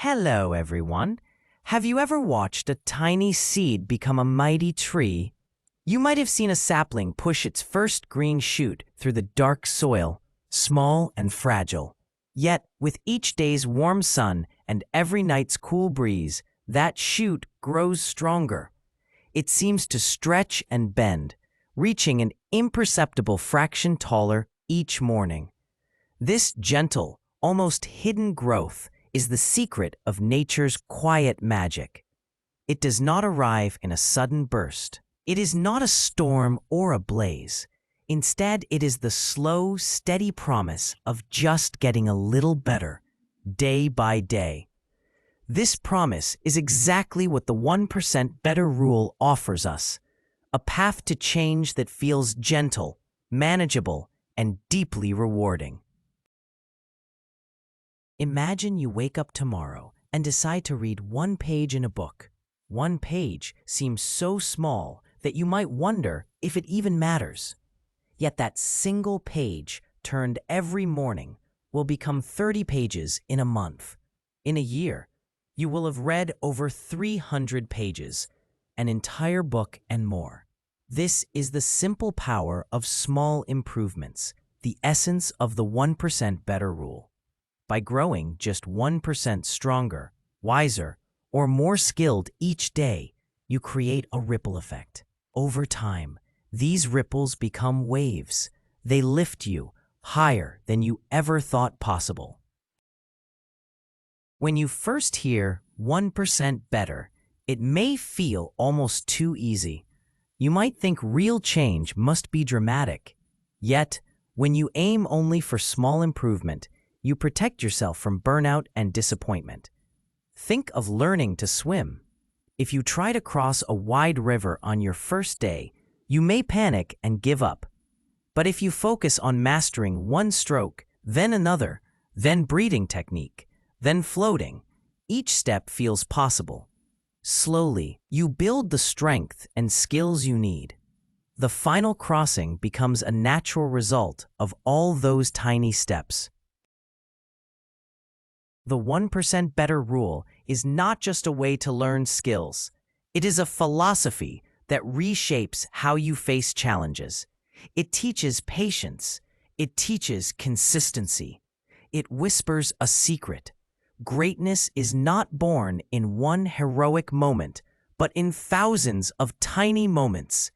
Hello, everyone. Have you ever watched a tiny seed become a mighty tree? You might have seen a sapling push its first green shoot through the dark soil, small and fragile. Yet, with each day's warm sun and every night's cool breeze, that shoot grows stronger. It seems to stretch and bend, reaching an imperceptible fraction taller each morning. This gentle, almost hidden growth is the secret of nature's quiet magic. It does not arrive in a sudden burst. It is not a storm or a blaze. Instead, it is the slow, steady promise of just getting a little better, day by day. This promise is exactly what the 1% Better Rule offers us, a path to change that feels gentle, manageable, and deeply rewarding. Imagine you wake up tomorrow and decide to read one page in a book. One page seems so small that you might wonder if it even matters. Yet that single page, turned every morning, will become 30 pages in a month. In a year, you will have read over 300 pages, an entire book and more. This is the simple power of small improvements, the essence of the 1% Better Rule. By growing just 1% stronger, wiser, or more skilled each day, you create a ripple effect. Over time, these ripples become waves. They lift you higher than you ever thought possible. When you first hear 1% better, it may feel almost too easy. You might think real change must be dramatic. Yet, when you aim only for small improvement, you protect yourself from burnout and disappointment. Think of learning to swim. If you try to cross a wide river on your first day, you may panic and give up. But if you focus on mastering one stroke, then another, then breathing technique, then floating, each step feels possible. Slowly, you build the strength and skills you need. The final crossing becomes a natural result of all those tiny steps. The 1% Better Rule is not just a way to learn skills. It is a philosophy that reshapes how you face challenges. It teaches patience. It teaches consistency. It whispers a secret. Greatness is not born in one heroic moment, but in thousands of tiny moments.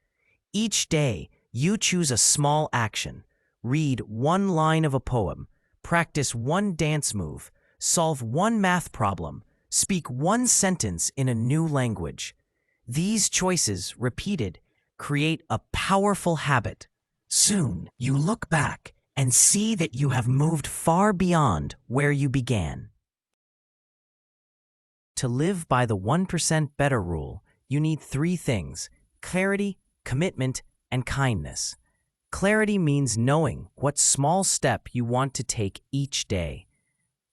Each day, you choose a small action, read one line of a poem, practice one dance move, solve one math problem, speak one sentence in a new language. These choices, repeated, create a powerful habit. Soon, you look back and see that you have moved far beyond where you began. To live by the 1% Better Rule, you need three things: clarity, commitment, and kindness. Clarity means knowing what small step you want to take each day.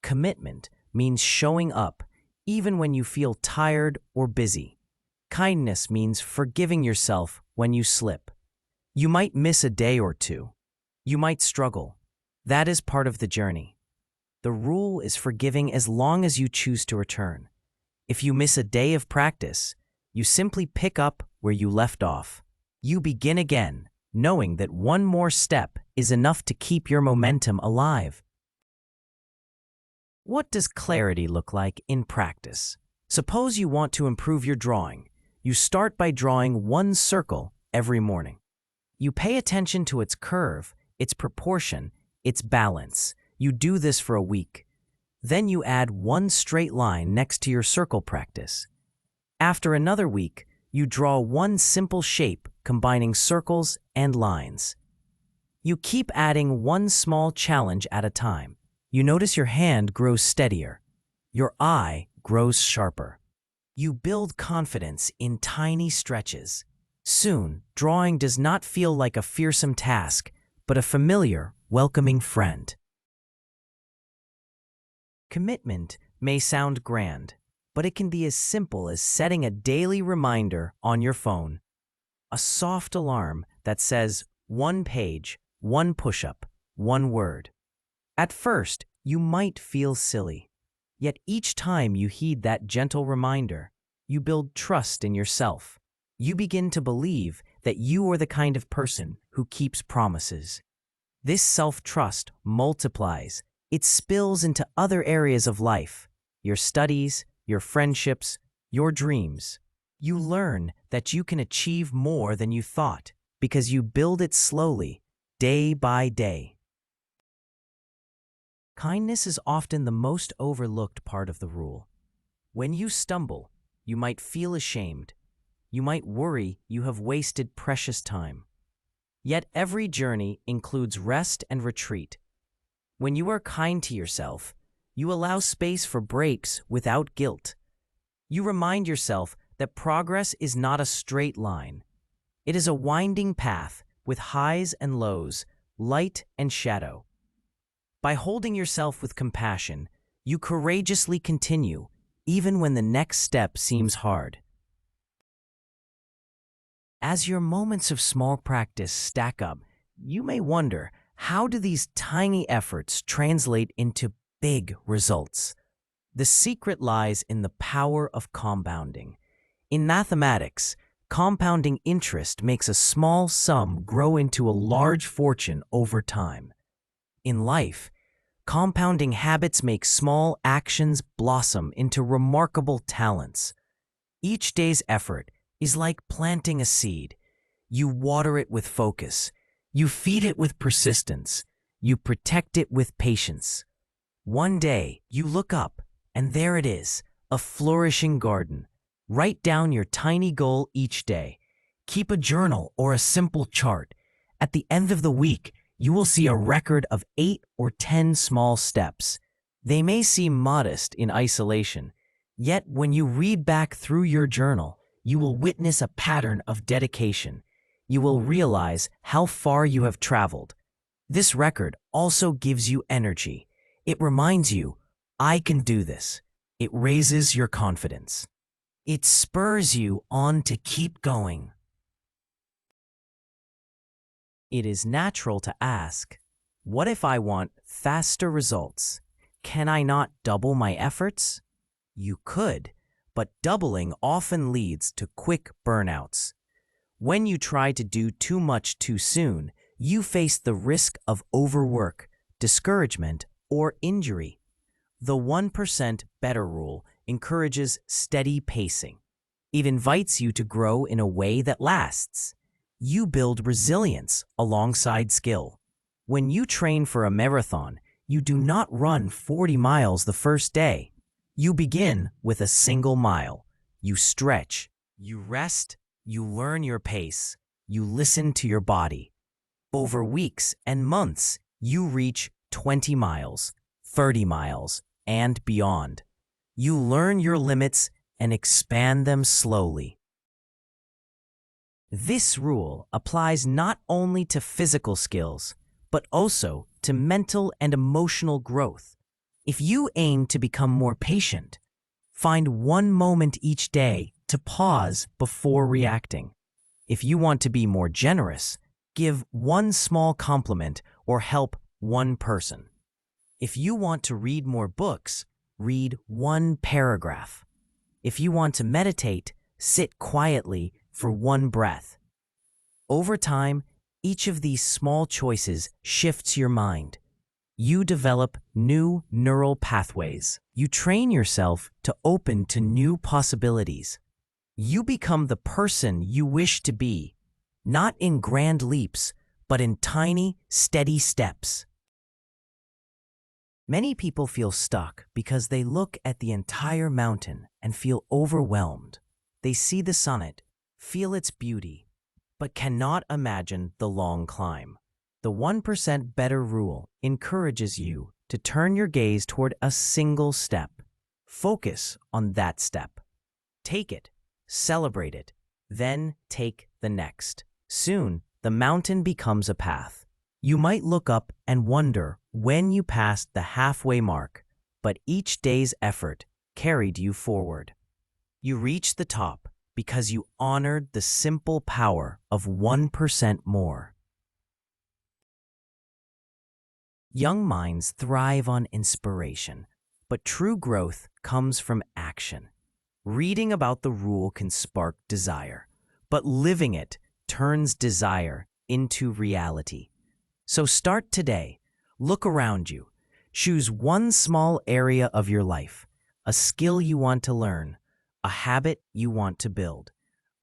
Commitment means showing up, even when you feel tired or busy. Kindness means forgiving yourself when you slip. You might miss a day or two. You might struggle. That is part of the journey. The rule is forgiving as long as you choose to return. If you miss a day of practice, you simply pick up where you left off. You begin again, knowing that one more step is enough to keep your momentum alive. What does clarity look like in practice? Suppose you want to improve your drawing. You start by drawing one circle every morning. You pay attention to its curve, its proportion, its balance. You do this for a week. Then you add one straight line next to your circle practice. After another week, you draw one simple shape combining circles and lines. You keep adding one small challenge at a time. You notice your hand grows steadier. Your eye grows sharper. You build confidence in tiny stretches. Soon, drawing does not feel like a fearsome task, but a familiar, welcoming friend. Commitment may sound grand, but it can be as simple as setting a daily reminder on your phone. A soft alarm that says one page, one push-up, one word. At first, you might feel silly. Yet each time you heed that gentle reminder, you build trust in yourself. You begin to believe that you are the kind of person who keeps promises. This self-trust multiplies. It spills into other areas of life, your studies, your friendships, your dreams. You learn that you can achieve more than you thought because you build it slowly, day by day. Kindness is often the most overlooked part of the rule. When you stumble, you might feel ashamed. You might worry you have wasted precious time. Yet every journey includes rest and retreat. When you are kind to yourself, you allow space for breaks without guilt. You remind yourself that progress is not a straight line. It is a winding path with highs and lows, light and shadow. By holding yourself with compassion, you courageously continue, even when the next step seems hard. As your moments of small practice stack up, you may wonder, how do these tiny efforts translate into big results? The secret lies in the power of compounding. In mathematics, compounding interest makes a small sum grow into a large fortune over time. In life, compounding habits make small actions blossom into remarkable talents. Each day's effort is like planting a seed. You water it with focus. You feed it with persistence. You protect it with patience. One day, you look up, and there it is, a flourishing garden. Write down your tiny goal each day. Keep a journal or a simple chart. At the end of the week, you will see a record of 8 or 10 small steps. They may seem modest in isolation, yet when you read back through your journal, you will witness a pattern of dedication. You will realize how far you have traveled. This record also gives you energy. It reminds you, I can do this. It raises your confidence. It spurs you on to keep going. It is natural to ask, what if I want faster results? Can I not double my efforts? You could, but doubling often leads to quick burnouts. When you try to do too much too soon, you face the risk of overwork, discouragement, or injury. The 1% better rule encourages steady pacing. It invites you to grow in a way that lasts. You build resilience alongside skill. When you train for a marathon, you do not run 40 miles the first day. You begin with a single mile. You stretch, you rest, you learn your pace, you listen to your body. Over weeks and months, you reach 20 miles, 30 miles, and beyond. You learn your limits and expand them slowly. This rule applies not only to physical skills, but also to mental and emotional growth. If you aim to become more patient, find one moment each day to pause before reacting. If you want to be more generous, give one small compliment or help one person. If you want to read more books, read one paragraph. If you want to meditate, sit quietly for one breath. Over time, each of these small choices shifts your mind. You develop new neural pathways. You train yourself to open to new possibilities. You become the person you wish to be, not in grand leaps, but in tiny, steady steps. Many people feel stuck because they look at the entire mountain and feel overwhelmed. They see the summit, feel its beauty, but cannot imagine the long climb. The 1% better rule encourages you to turn your gaze toward a single step. Focus on that step. Take it, celebrate it, then take the next. Soon, the mountain becomes a path. You might look up and wonder when you passed the halfway mark, but each day's effort carried you forward. You reached the top because you honored the simple power of 1% more. Young minds thrive on inspiration. but true growth comes from action. Reading about the rule can spark desire, but living it turns desire into reality. So start today. Look around you. Choose one small area of your life, a skill you want to learn, a habit you want to build.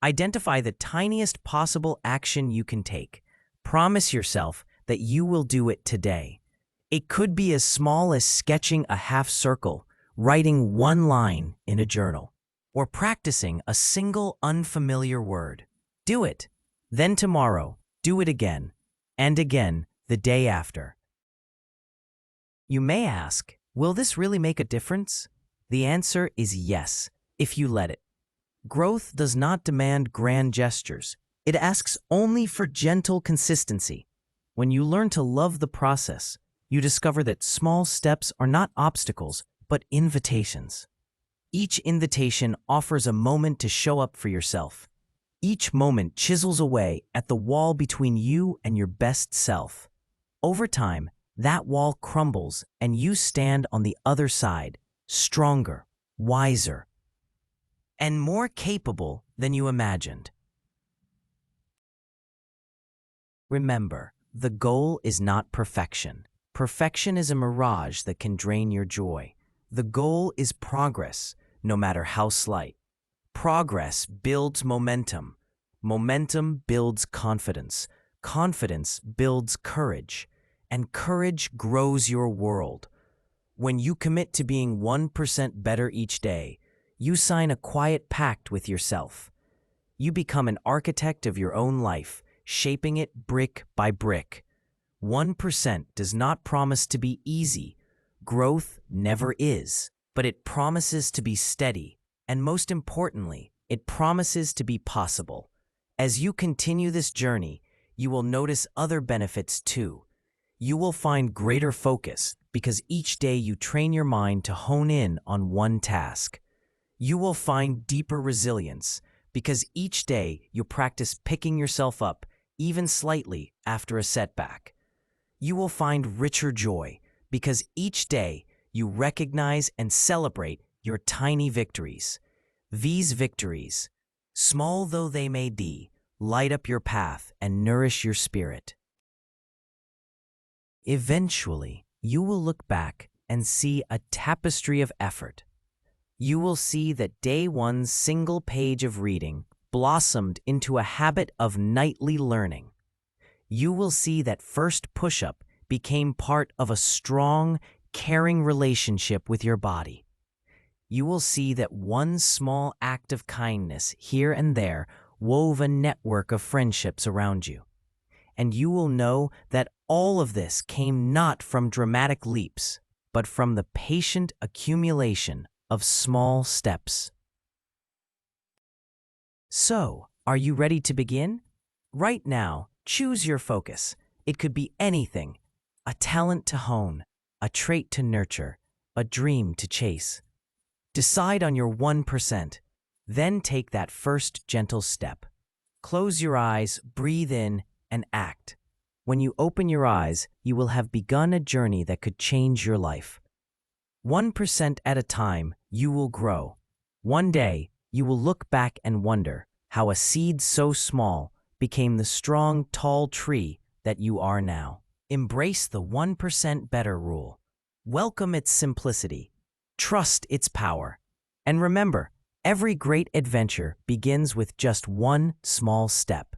Identify the tiniest possible action you can take. Promise yourself that you will do it today. It could be as small as sketching a half circle, writing one line in a journal, or practicing a single unfamiliar word. Do it. Then tomorrow, do it again, and again the day after. You may ask, will this really make a difference? The answer is yes, if you let it. Growth does not demand grand gestures. It asks only for gentle consistency. When you learn to love the process, you discover that small steps are not obstacles, but invitations. Each invitation offers a moment to show up for yourself. Each moment chisels away at the wall between you and your best self. Over time, that wall crumbles and you stand on the other side, stronger, wiser, and more capable than you imagined. Remember, the goal is not perfection. Perfection is a mirage that can drain your joy. The goal is progress, no matter how slight. Progress builds momentum. Momentum builds confidence. Confidence builds courage. And courage grows your world. When you commit to being 1% better each day, you sign a quiet pact with yourself. You become an architect of your own life, shaping it brick by brick. 1% does not promise to be easy. Growth never is, but it promises to be steady, and most importantly, it promises to be possible. As you continue this journey, you will notice other benefits too. You will find greater focus because each day you train your mind to hone in on one task. You will find deeper resilience because each day you practice picking yourself up, even slightly, after a setback. You will find richer joy because each day you recognize and celebrate your tiny victories. These victories, small though they may be, light up your path and nourish your spirit. Eventually, you will look back and see a tapestry of effort. You will see that day one's single page of reading blossomed into a habit of nightly learning. You will see that first push-up became part of a strong, caring relationship with your body. You will see that one small act of kindness here and there wove a network of friendships around you. And you will know that all of this came not from dramatic leaps, but from the patient accumulation of small steps. So, are you ready to begin? Right now, choose your focus. It could be anything: a talent to hone, a trait to nurture, a dream to chase. Decide on your 1%, then take that first gentle step. Close your eyes, breathe in, and act. When you open your eyes, you will have begun a journey that could change your life. 1% at a time, you will grow. One day, you will look back and wonder how a seed so small became the strong, tall tree that you are now. Embrace the 1% better rule. Welcome its simplicity. Trust its power. And remember, every great adventure begins with just one small step.